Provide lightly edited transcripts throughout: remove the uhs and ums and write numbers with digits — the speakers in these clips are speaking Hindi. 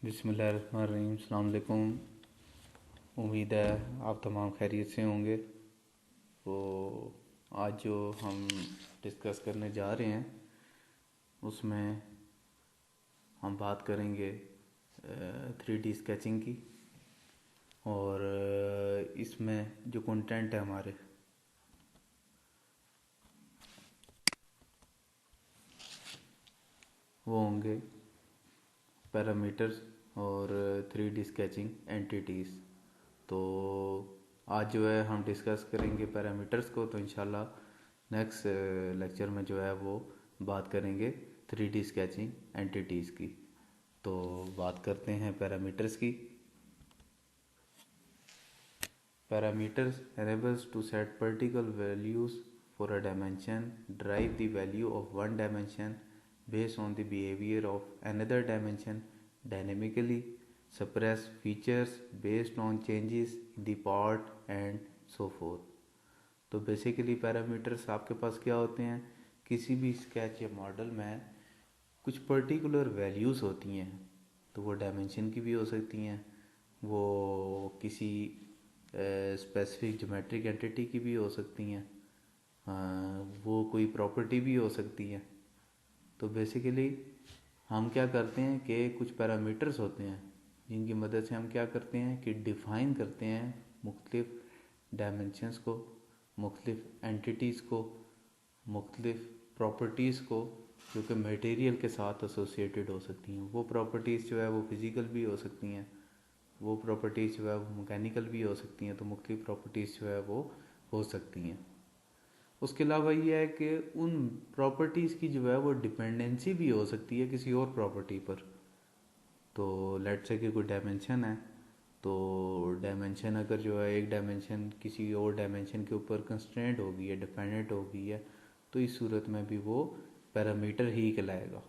बिस्मिल्लाहिर्रहमानिर्रहीम। अस्सलाम वालेकुम। उम्मीद है आप तमाम खैरियत से होंगे। तो आज जो हम डिस्कस करने जा रहे हैं उसमें हम बात करेंगे 3D स्केचिंग की। और इसमें जो कंटेंट है हमारे वो होंगे पैरामीटर्स और 3D स्केचिंग एंटिटीज़। तो आज जो है हम डिस्कस करेंगे पैरामीटर्स को, तो इंशाल्लाह नेक्स्ट लेक्चर में जो है वो बात करेंगे 3D स्केचिंग एंटिटीज़ की। तो बात करते हैं पैरामीटर्स की। Parameters enables to set particular values for a dimension, derive the value of one dimension based on the behavior of another dimension dynamically, suppress features based on changes in the part and so forth। तो बेसिकली पैरामीटर्स आपके पास क्या होते हैं, किसी भी स्केच या मॉडल में कुछ पर्टिकुलर वैल्यूज़ होती हैं। तो वो डायमेंशन की भी हो सकती हैं, वो किसी स्पेसिफिक ज्योमेट्रिक एंटिटी की भी हो सकती हैं, वो कोई प्रॉपर्टी भी हो सकती है। तो बेसिकली हम क्या करते हैं कि कुछ पैरामीटर्स होते हैं जिनकी मदद से हम क्या करते हैं कि डिफ़ाइन करते हैं मुख्तलिफ डायमेंशंस को, मुख्तलिफ एंटिटीज़ को, मुख्तलिफ प्रॉपर्टीज़ को जो कि मटेरियल के साथ एसोसिएटेड हो सकती हैं। वो प्रॉपर्टीज़ जो है वो फिज़िकल भी हो सकती हैं, वो प्रॉपर्टीज़ जो है वो मैकेनिकल भी हो सकती हैं। तो मुख्तलिफ प्रॉपर्टीज़ जो है वो हो सकती हैं। उसके अलावा ये है कि उन प्रॉपर्टीज़ की जो है वो डिपेंडेंसी भी हो सकती है किसी और प्रॉपर्टी पर। तो लेट्स से कि कोई डायमेंशन है, तो डायमेंशन अगर जो है एक डायमेंशन किसी और डायमेंशन के ऊपर कंस्ट्रेंट हो गई है, डिपेंडेंट हो गई है, तो इस सूरत में भी वो पैरामीटर ही कहलाएगा।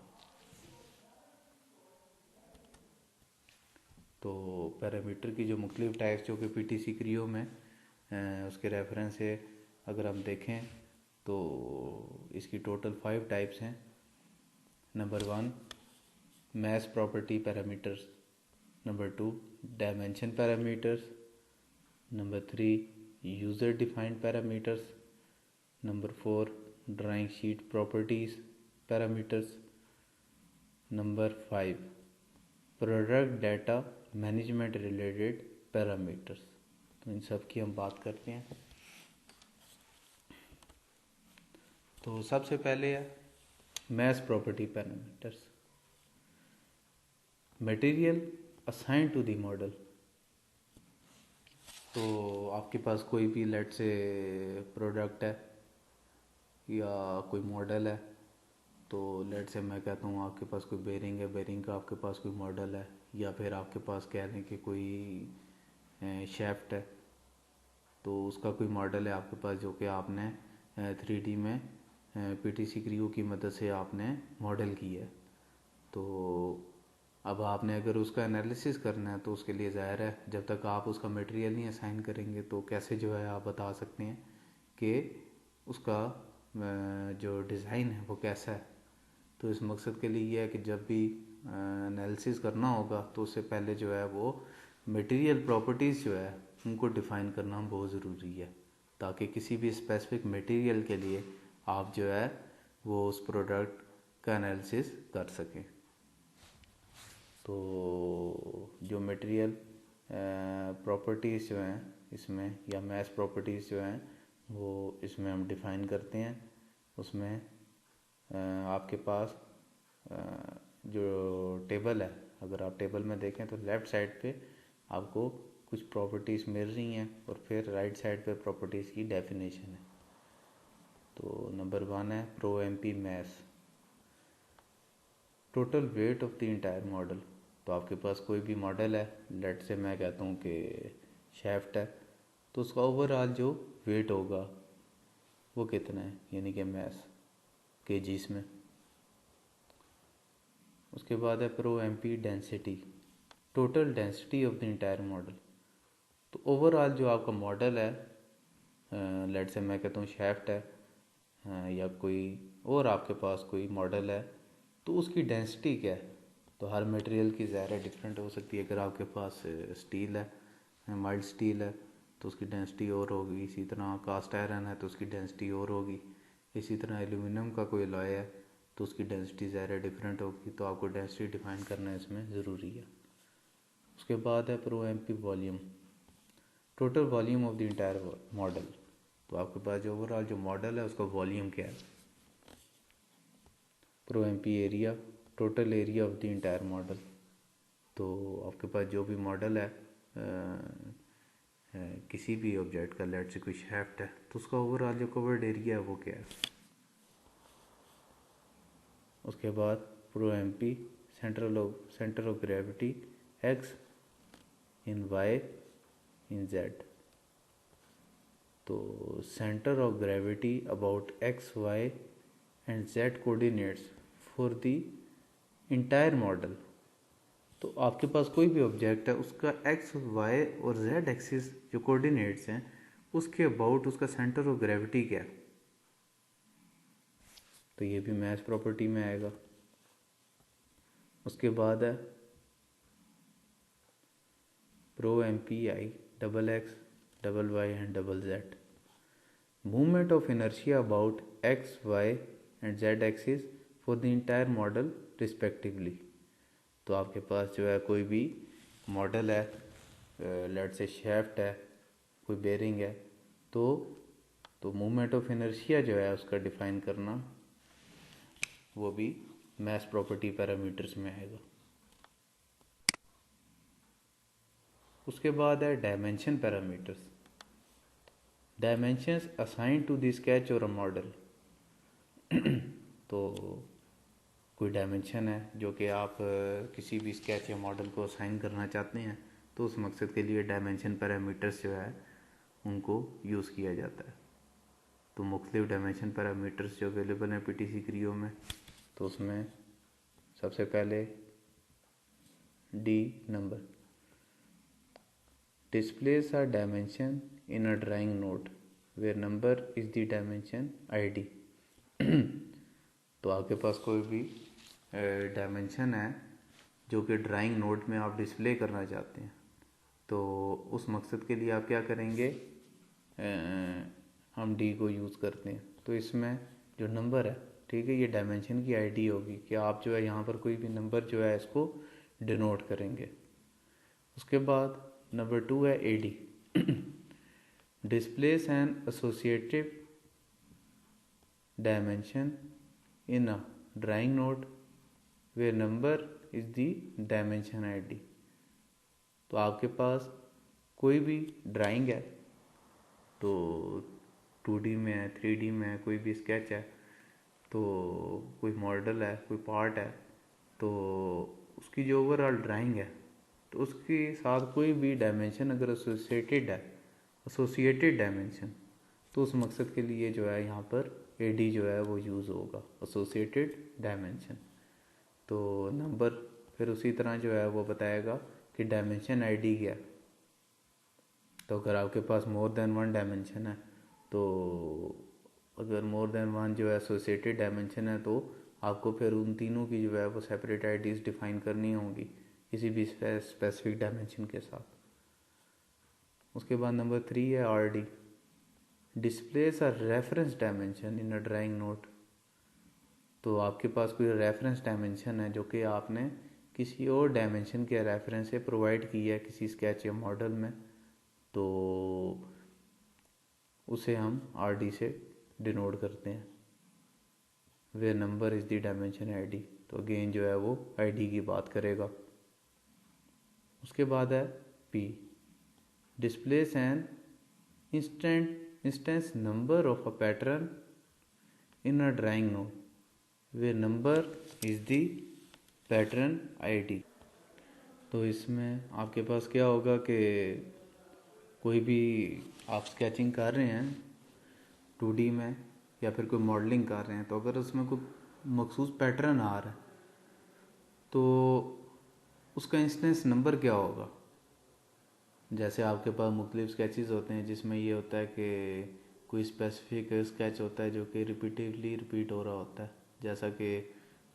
तो पैरामीटर की जो मुख्तलिफ टाइप्स जो कि पीटीसी क्रियो में उसके रेफरेंस से अगर हम देखें तो इसकी टोटल 5 टाइप्स हैं। Number 1 math property parameters, number 2 dimension parameters, number 3 user defined parameters, number 4 drawing sheet properties parameters, number 5 product data management related parameters. तो इन सब की हम बात करते हैं। तो सबसे पहले है mass property parameters. Material assign to the model. तो आपके पास कोई भी लेट से प्रोडक्ट है या कोई मॉडल है, तो लेट से मैं कहता हूँ आपके पास कोई बेरिंग है, बेरिंग का आपके पास कोई मॉडल है, या फिर आपके पास कह लें कि कोई शेफ्ट है, तो उसका कोई मॉडल है आपके पास जो कि आपने 3D में पीटीसी क्रियो की मदद से आपने मॉडल की है। तो अब आपने अगर उसका एनालिसिस करना है तो उसके लिए ज़ाहिर है जब तक आप उसका मटेरियल नहीं असाइन करेंगे तो कैसे जो है आप बता सकते हैं कि उसका जो डिज़ाइन है वो कैसा है। तो इस मकसद के लिए ये है कि जब भी एनालिसिस करना होगा तो उससे पहले जो है वो मटेरियल प्रॉपर्टीज़ जो है उनको डिफ़ाइन करना बहुत ज़रूरी है, ताकि किसी भी स्पेसिफिक मटेरियल के लिए आप जो है वो उस प्रोडक्ट का एनालिसिस कर सकें। तो जो मटेरियल प्रॉपर्टीज़ जो हैं इसमें, या मैथ प्रॉपर्टीज़ जो हैं वो इसमें हम डिफ़ाइन करते हैं। उसमें आपके पास जो टेबल है, अगर आप टेबल में देखें तो लेफ़्ट साइड पे आपको कुछ प्रॉपर्टीज़ मिल रही हैं और फिर राइट साइड पे प्रॉपर्टीज़ की डेफिनेशन है। तो नंबर 1 है pro M P mass, total weight of the entire model. तो आपके पास कोई भी मॉडल है, लेट से मैं कहता हूँ कि शेफ्ट है, तो उसका ओवरऑल जो वेट होगा वो कितना है, यानी कि मैथ केजीस में। उसके बाद है pro M P density, total density of the entire model. तो ओवरऑल जो आपका मॉडल है, लेट से मैं कहता हूँ शेफ्ट है, या कोई और आपके पास कोई मॉडल है, तो उसकी डेंसिटी क्या है। तो हर मटेरियल की ज़ाहिर है डिफरेंट हो सकती है। अगर आपके पास स्टील है, माइल्ड स्टील है, तो उसकी डेंसिटी और होगी। इसी तरह कास्ट आयरन है तो उसकी डेंसिटी और होगी। इसी तरह एल्यूमिनियम का कोई अलॉय है तो उसकी डेंसिटी ज़ाहिर है डिफरेंट होगी। तो आपको डेंसिटी डिफाइन करना इसमें ज़रूरी है। उसके बाद है pro amphi volume, total volume of the entire model. तो आपके पास जो ओवरऑल जो मॉडल है उसका वॉल्यूम क्या है। Pro amphi area, total area of the entire model. तो आपके पास जो भी मॉडल है किसी भी ऑब्जेक्ट का, लेट से कोई शेफ्ट है, तो उसका ओवरऑल जो कवर्ड एरिया है वो क्या है। उसके बाद प्रो एम्पी centre of gravity X in Y in Z. तो centre of gravity about X Y and Z coordinates for the entire model. तो आपके पास कोई भी ऑब्जेक्ट है उसका एक्स वाई और जेड एक्सिस जो कोऑर्डिनेट्स हैं उसके अबाउट उसका सेंटर ऑफ ग्रेविटी क्या है। तो ये भी मैथ प्रॉपर्टी में आएगा। उसके बाद है pro M P I double X double Y and double Z, movement of inertia about X Y and Z axis for the entire model respectively. तो आपके पास जो है कोई भी मॉडल है, लेट से शेफ्ट है, कोई बेरिंग है, तो मूवमेंट ऑफ इनर्शिया जो है उसका डिफाइन करना वो भी मैथ प्रॉपर्टी पैरामीटर्स में आएगा। उसके बाद है dimension parameters, dimensions assign to the sketch और अ मॉडल। तो कोई डायमेंशन है जो कि आप किसी भी स्केच या मॉडल को असाइन करना चाहते हैं, तो उस मकसद के लिए डायमेंशन पैरामीटर्स जो है उनको यूज़ किया जाता है। तो मुख्तलिफ डायमेंशन पैरामीटर्स जो अवेलेबल हैं पीटीसी क्रियो में, तो उसमें सबसे पहले D number, displays a dimension in a drawing note where number is the dimension id। तो आपके पास कोई भी डायमेंशन है जो कि ड्राइंग नोट में आप डिस्प्ले करना चाहते हैं, तो उस मकसद के लिए आप क्या करेंगे, हम डी को यूज़ करते हैं। तो इसमें जो नंबर है, ठीक है, ये डायमेंशन की आईडी होगी कि आप जो है यहाँ पर कोई भी नंबर जो है इसको डिनोट करेंगे। उसके बाद नंबर 2 है AD, displays an associative dimension in a drawing note where number is the dimension ID. तो आपके पास कोई भी ड्राइंग है, तो 2D में है, 3D में है, कोई भी स्केच है, तो कोई मॉडल है, कोई पार्ट है, तो उसकी जो ओवरऑल ड्राइंग है, तो उसके साथ कोई भी डायमेंशन अगर एसोसिएटेड डायमेंशन, तो उस मकसद के लिए जो है यहाँ पर एडी जो है वो यूज़ होगा, एसोसिएटेड डायमेंशन। तो नंबर फिर उसी तरह जो है वो बताएगा कि डायमेंशन आईडी क्या है। तो अगर आपके पास मोर देन वन डायमेंशन है, तो अगर मोर देन वन जो है एसोसिएटेड डायमेंशन है, तो आपको फिर उन तीनों की जो है वो सेपरेट आईडीज़ डिफाइन करनी होंगी किसी भी स्पेसिफिक डायमेंशन के साथ। उसके बाद नंबर 3 है RD, displace a reference dimension in a drawing note. तो आपके पास कोई रेफरेंस डायमेंशन है जो कि आपने किसी और डायमेंशन के रेफरेंस से प्रोवाइड की है किसी स्केच या मॉडल में, तो उसे हम आरडी से डिनोट करते हैं। वे number is the dimension ID, तो अगेन जो है वो आईडी की बात करेगा। उसके बाद है P, displace an instance number of a pattern in a drawing note where number is the pattern ID. तो इसमें आपके पास क्या होगा कि कोई भी आप स्केचिंग कर रहे हैं 2D में या फिर कोई मॉडलिंग कर रहे हैं, तो अगर उसमें कोई मखसूस पैटर्न आ रहा है तो उसका इंस्टेंस नंबर क्या होगा। जैसे आपके पास मुख्तलिफ स्केचेस होते हैं जिसमें ये होता है कि कोई स्पेसिफिक स्केच होता है जो कि रिपीट हो रहा होता है, जैसा कि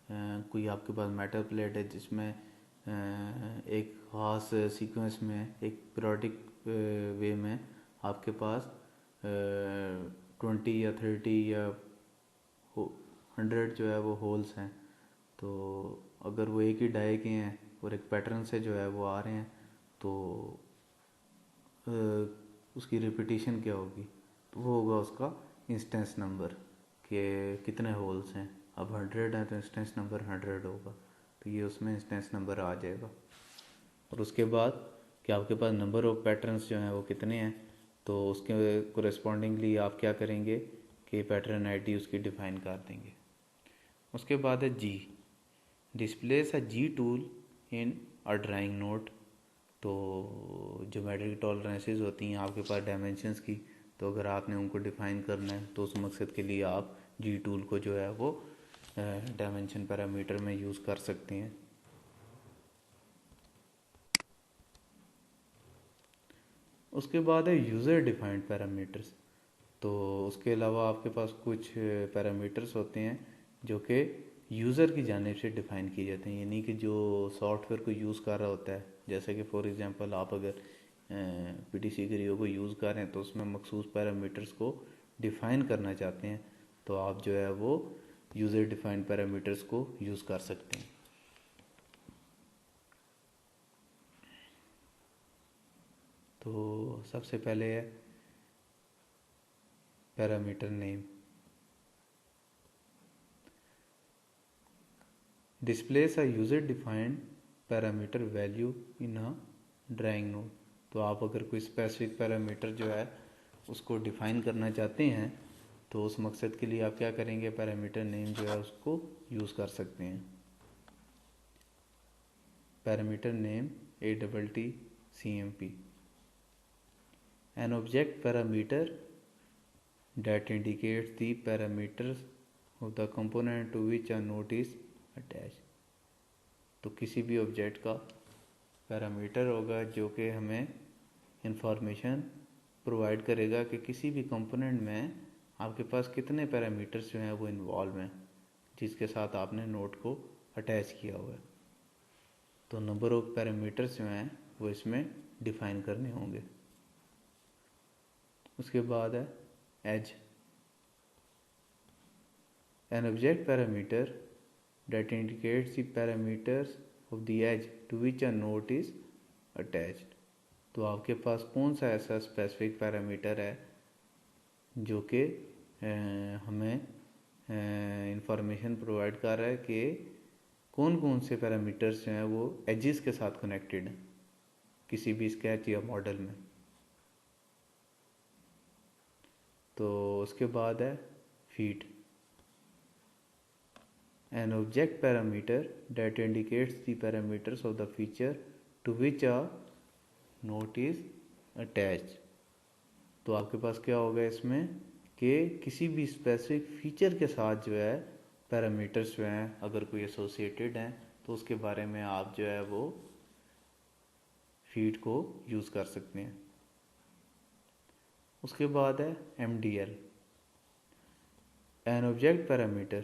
कोई आपके पास मेटल प्लेट है जिसमें एक ख़ास सीक्वेंस में एक पीरियोडिक वे में आपके पास 20 या 30 या 100 जो है वो होल्स हैं। तो अगर वो एक ही डाई के हैं और एक पैटर्न से जो है वो आ रहे हैं तो उसकी रिपीटिशन क्या होगी, तो वो होगा उसका इंस्टेंस नंबर कि कितने होल्स हैं। अब 100 है तो इंस्टेंस नंबर 100 होगा, तो ये उसमें इंस्टेंस नंबर आ जाएगा। और उसके बाद कि आपके पास नंबर ऑफ पैटर्न्स जो हैं वो कितने हैं, तो उसके कोरेस्पॉन्डिंगली आप क्या करेंगे कि पैटर्न आईडी उसकी डिफाइन कर देंगे। उसके बाद है G, displace a G tool in a drawing note. तो ज्योमेट्रिक टॉलरेंसेस होती हैं आपके पास डायमेंशंस की, तो अगर आपने उनको डिफाइन करना है तो उस मकसद के लिए आप जी टूल को जो है वो डायमेंशन पैरामीटर में यूज़ कर सकते हैं। उसके बाद है यूज़र डिफाइंड पैरामीटर्स। तो उसके अलावा आपके पास कुछ पैरामीटर्स होते हैं जो कि यूज़र की जानिब से डिफ़ाइन किए जाते हैं, यानी कि जो सॉफ्टवेयर को यूज़ कर रहा होता है। जैसे कि फॉर एग्जांपल आप अगर पीटीसी क्रियो को यूज़ कर रहे हैं तो उसमें मखसूस पैरामीटर्स को डिफ़ाइन करना चाहते हैं तो आप जो है वो यूज़र डिफाइंड पैरामीटर्स को यूज़ कर सकते हैं। तो सबसे पहले है parameter name. Displace a user defined parameter value in a drawing note. तो आप अगर कोई स्पेसिफिक पैरामीटर जो है उसको डिफाइन करना चाहते हैं तो उस मकसद के लिए आप क्या करेंगे, पैरामीटर नेम जो है उसको यूज़ कर सकते हैं। Parameter name ATTCMP, an object parameter that indicates the parameters of the component to which a note is attached। तो किसी भी ऑब्जेक्ट का पैरामीटर होगा जो कि हमें इंफॉर्मेशन प्रोवाइड करेगा कि किसी भी कंपोनेंट में आपके पास कितने पैरामीटर्स जो हैं वो इन्वॉल्व हैं जिसके साथ आपने नोट को अटैच किया हुआ है। तो नंबर ऑफ पैरामीटर्स जो हैं वो इसमें डिफाइन करने होंगे। उसके बाद है as, an object parameter that indicates the parameters of the edge to which a note is attached। तो आपके पास कौन सा ऐसा स्पेसिफिक पैरामीटर है जो कि हमें इंफॉर्मेशन प्रोवाइड कर रहा है कि कौन कौन से पैरामीटर्स जो हैं वो एजेस के साथ कनेक्टेड हैं किसी भी स्केच या मॉडल में। तो उसके बाद है feet, an object parameter that indicates the parameters of the feature to which a note is attached। तो आपके पास क्या होगा इसमें कि किसी भी स्पेसिफिक फीचर के साथ जो है पैरामीटर्स जो हैं अगर कोई एसोसिएटेड हैं तो उसके बारे में आप जो है वो फीड को यूज़ कर सकते हैं। उसके बाद है MDL, an object parameter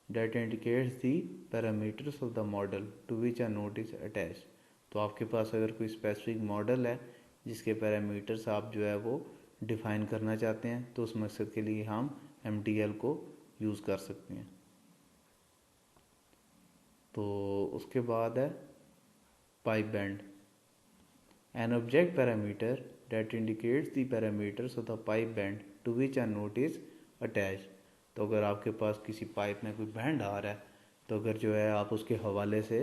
that indicates the parameters of the model to which a node is attached। तो आपके पास अगर कोई स्पेसिफिक मॉडल है जिसके पैरामीटर्स आप जो है वो डिफाइन करना चाहते हैं तो उस मकसद के लिए हम MDL को यूज़ कर सकते हैं। तो उसके बाद है pipe band, an object parameter that indicates the parameters of the pipe band to which a node is attached। तो अगर आपके पास किसी पाइप में कोई बैंड आ रहा है तो अगर जो है आप उसके हवाले से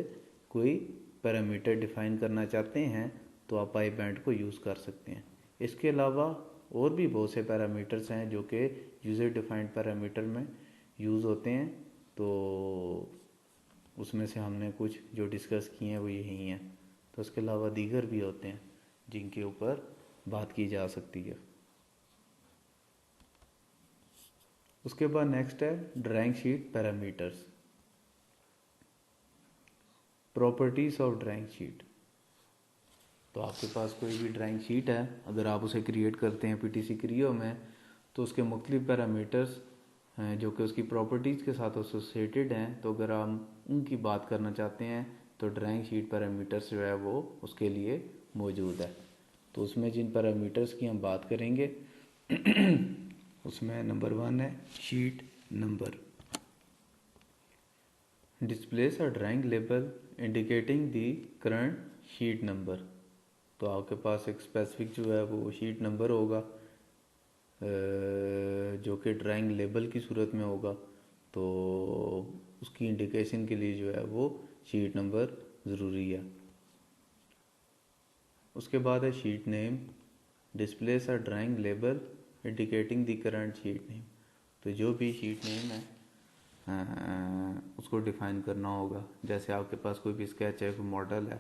कोई पैरामीटर डिफाइन करना चाहते हैं तो आप पाइप बैंड को यूज़ कर सकते हैं। इसके अलावा और भी बहुत से पैरामीटर्स हैं जो कि यूज़र डिफाइंड पैरामीटर में यूज़ होते हैं। तो उसमें से हमने कुछ जो डिस्कस किए हैं वो यही हैं। तो उसके अलावा दीगर भी होते हैं जिनके ऊपर बात की जा सकती है। उसके बाद नेक्स्ट है drawing sheet parameters, properties of drawing sheet. तो आपके पास कोई भी ड्राइंग शीट है, अगर आप उसे क्रिएट करते हैं पीटीसी क्रियो में तो उसके मुख्तलिफ पैरामीटर्स जो कि उसकी प्रॉपर्टीज़ के साथ एसोसिएटेड हैं। तो अगर आप उनकी बात करना चाहते हैं तो ड्राइंग शीट पैरामीटर्स जो है वो उसके लिए मौजूद है। तो उसमें जिन पैरामीटर्स की हम बात करेंगे उसमें नंबर 1 है शीट नंबर। डिस्प्लेस अ ड्राइंग लेबल इंडिकेटिंग दी करंट शीट नंबर। तो आपके पास एक स्पेसिफिक जो है वो शीट नंबर होगा जो कि ड्राइंग लेबल की सूरत में होगा। तो उसकी इंडिकेशन के लिए जो है वो शीट नंबर ज़रूरी है। उसके बाद है sheet name. Displace a drawing label indicating the current sheet name. तो जो भी शीट नेम है उसको डिफ़ाइन करना होगा। जैसे आपके पास कोई भी स्केच है, कोई मॉडल है,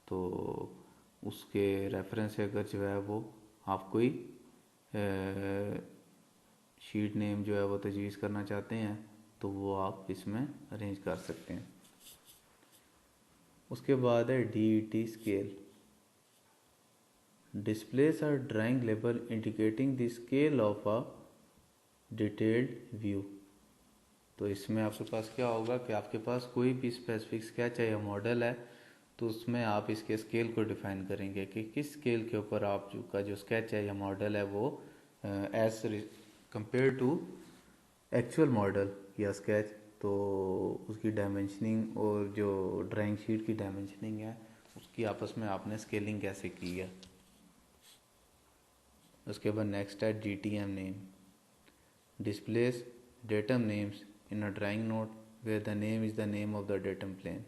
तो उसके रेफरेंस से अगर जो है वो आप कोई शीट नेम जो है वो तजवीज़ करना चाहते हैं तो वो आप इसमें अरेंज कर सकते हैं। उसके बाद है DET scale. Displace a drawing label indicating the scale of a detailed view. तो इसमें आपके पास क्या होगा कि आपके पास कोई भी स्पेसिफिक स्केच है या मॉडल है तो उसमें आप इसके स्केल को डिफ़ाइन करेंगे कि किस स्केल के ऊपर आप जो स्केच है या मॉडल है वो as compare to actual model या स्केच, तो उसकी डायमेंशनिंग और जो ड्राइंग शीट की डायमेंशनिंग है उसकी आपस में आपने स्केलिंग कैसे की है। उसके बाद नेक्स्ट है DTM name. Displays datum names in a drawing note where the name is the name of the datum plane.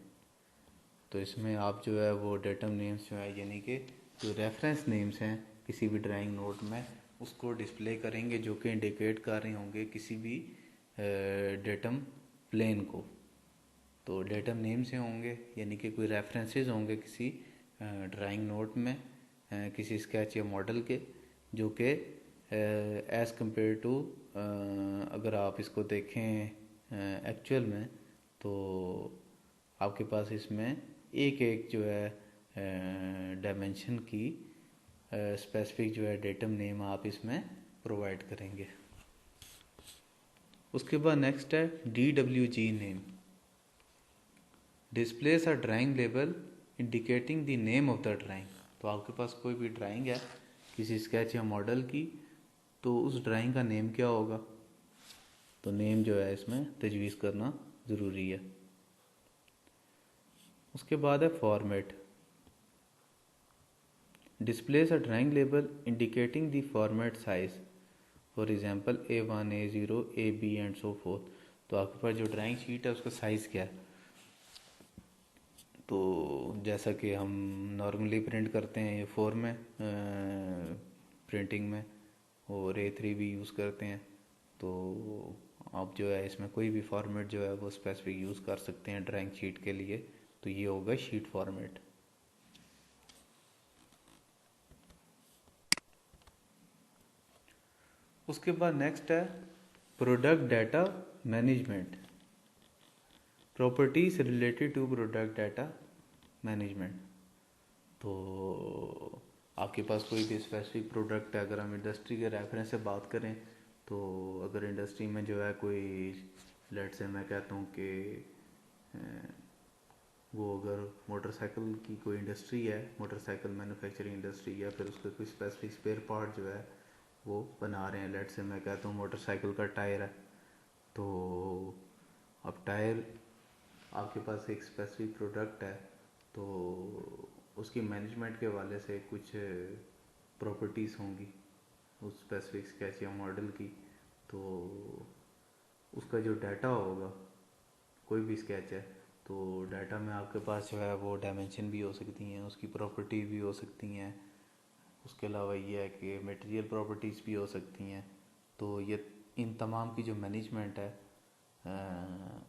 तो इसमें आप जो है वो डेटम नेम्स जो है यानी कि जो रेफरेंस नेम्स हैं किसी भी ड्राइंग नोट में उसको डिस्प्ले करेंगे जो कि इंडिकेट कर रहे होंगे किसी भी डेटम प्लेन को। तो डेटम नेम से होंगे यानी कि कोई रेफरेंसेस होंगे किसी ड्राइंग नोट में किसी स्केच या मॉडल के, जो कि एज़ कंपेयर टू अगर आप इसको देखें एक्चुअल में तो आपके पास इसमें एक एक जो है डायमेंशन की स्पेसिफिक जो है डेटम नेम आप इसमें प्रोवाइड करेंगे। उसके बाद नेक्स्ट है DWG name. Displace a drawing label indicating the name of the drawing. तो आपके पास कोई भी ड्राइंग है किसी स्केच या मॉडल की, तो उस ड्राइंग का नेम क्या होगा, तो नेम जो है इसमें तजवीज़ करना ज़रूरी है। उसके बाद है format. Displace a drawing label indicating the format size, for example A1 A0 AB and so fourth. तो आपके पास जो ड्राइंग शीट है उसका साइज़ क्या है, तो जैसा कि हम नॉर्मली प्रिंट करते हैं A4 में प्रिंटिंग में और A3 भी यूज़ करते हैं, तो आप जो है इसमें कोई भी फॉर्मेट जो है वो स्पेसिफिक यूज़ कर सकते हैं ड्राइंग शीट के लिए। तो ये होगा शीट फॉर्मेट। उसके बाद नेक्स्ट है product data management. Properties related to product data management. तो आपके पास कोई भी स्पेसिफिक प्रोडक्ट है, अगर हम इंडस्ट्री के रेफरेंस से बात करें तो अगर इंडस्ट्री में जो है कोई लेट से मैं कहता हूँ कि वो अगर मोटरसाइकिल की कोई इंडस्ट्री है, मोटरसाइकिल मैन्युफैक्चरिंग इंडस्ट्री, या फिर उसका कोई स्पेसिफिक स्पेयर पार्ट जो है वो बना रहे हैं, लेट से मैं कहता हूँ मोटरसाइकिल का टायर है, तो अब टायर आपके पास एक स्पेसिफिक प्रोडक्ट है तो उसकी मैनेजमेंट के हवाले से कुछ प्रॉपर्टीज़ होंगी उस स्पेसिफिक स्केच या मॉडल की। तो उसका जो डाटा होगा, कोई भी स्केच है तो डाटा में आपके पास जो है वो डायमेंशन भी हो सकती हैं, उसकी प्रॉपर्टी भी हो सकती हैं, उसके अलावा ये है कि मटेरियल प्रॉपर्टीज़ भी हो सकती हैं। तो ये इन तमाम की जो मैनेजमेंट है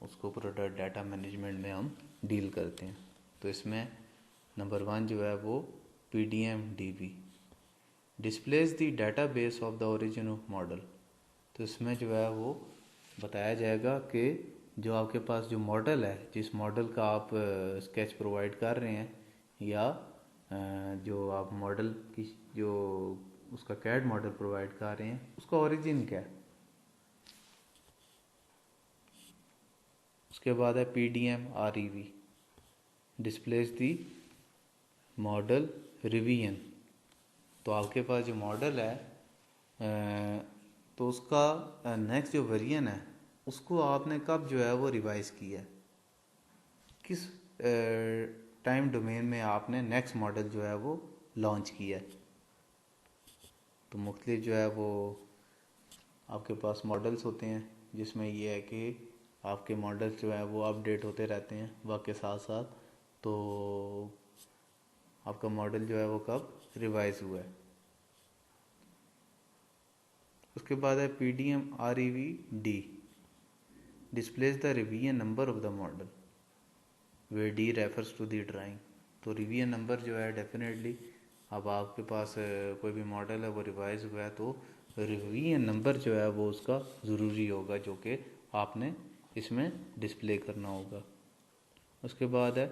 उसको प्रोडक्ट डाटा मैनेजमेंट में हम डील करते हैं। तो इसमें नंबर 1 जो है वो PDM-DB displace the data base of the origin of model. तो इसमें जो है वो बताया जाएगा कि जो आपके पास जो मॉडल है, जिस मॉडल का आप स्केच प्रोवाइड कर रहे हैं या जो आप मॉडल की जो उसका कैड मॉडल प्रोवाइड कर रहे हैं उसका ओरिजिन क्या है। उसके बाद है PDM-REV, डिस्प्लेस दी मॉडल रिवीजन। तो आपके पास जो मॉडल है तो उसका नेक्स्ट जो वेरिएंट है उसको आपने कब जो है वो रिवाइज किया है, किस टाइम डोमेन में आपने नेक्स्ट मॉडल जो है वो लॉन्च किया है। तो मुख्तलिफ जो है वो आपके पास मॉडल्स होते हैं, जिसमें ये है कि आपके मॉडल्स जो है वो अपडेट होते रहते हैं वक्त के साथ साथ। तो आपका मॉडल जो है वो कब रिवाइज हुआ है। उसके बाद है PDM-REV-D, displays the revision number of the model where D refers to the drawing. तो रिवीजन नंबर जो है डेफिनेटली, अब आपके पास कोई भी मॉडल है वो रिवाइज हुआ है तो रिवीजन नंबर जो है वो उसका ज़रूरी होगा, जो कि आपने इसमें डिस्प्ले करना होगा। उसके बाद है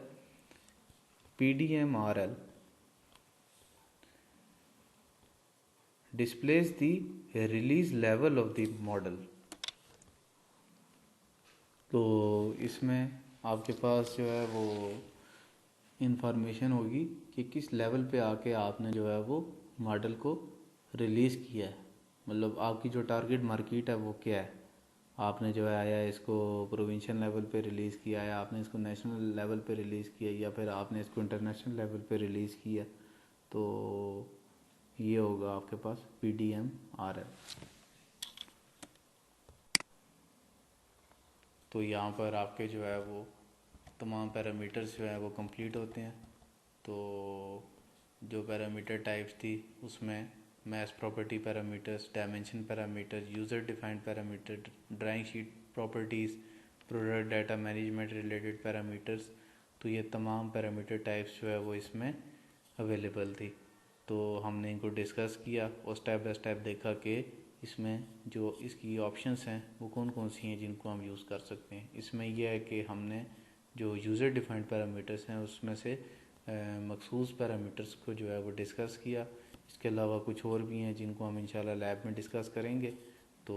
PDM-RL, displace the release level of the model. तो इसमें आपके पास जो है वो इंफॉर्मेशन होगी कि किस लेवल पे आके आपने जो है वो मॉडल को रिलीज़ किया है, मतलब आपकी जो टारगेट मार्केट है वो क्या है। आपने जो है आया इसको प्रोविंशियल लेवल पे रिलीज़ किया है, आपने इसको नेशनल लेवल पे रिलीज़ किया, या फिर आपने इसको इंटरनेशनल लेवल पे रिलीज़ किया। तो ये होगा आपके पास PDM-RL। तो यहाँ पर आपके जो है वो तमाम पैरामीटर्स जो है वो कंप्लीट होते हैं। तो जो पैरामीटर टाइप्स थी उसमें math property parameters, dimension parameter, user defined parameter, drawing sheet properties, product data management related parameters, तो ये तमाम पैरामीटर टाइप्स जो है वो इसमें अवेलेबल थी। तो हमने इनको डिस्कस किया और स्टेप बाय स्टेप देखा कि इसमें जो इसकी ऑप्शंस हैं वो कौन कौन सी हैं जिनको हम यूज़ कर सकते हैं। इसमें यह है कि हमने जो यूज़र डिफाइंड पैरामीटर्स हैं उसमें से मखसूस पैरामीटर्स को जो है वो डिस्कस किया। इसके अलावा कुछ और भी हैं जिनको हम इंशाल्लाह लैब में डिस्कस करेंगे। तो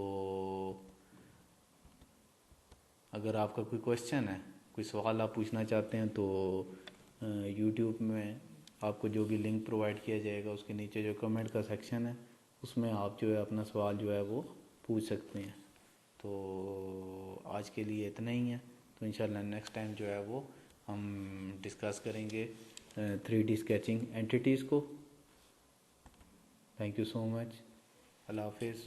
अगर आपका कोई क्वेश्चन है, कोई सवाल आप पूछना चाहते हैं तो यूट्यूब में आपको जो भी लिंक प्रोवाइड किया जाएगा उसके नीचे जो कमेंट का सेक्शन है उसमें आप जो है अपना सवाल जो है वो पूछ सकते हैं। तो आज के लिए इतना ही है। तो इंशाल्लाह नेक्स्ट टाइम जो है वो हम डिस्कस करेंगे 3D स्केचिंग एंटिटीज़ को। Thank you so much. Allah हाफिज़।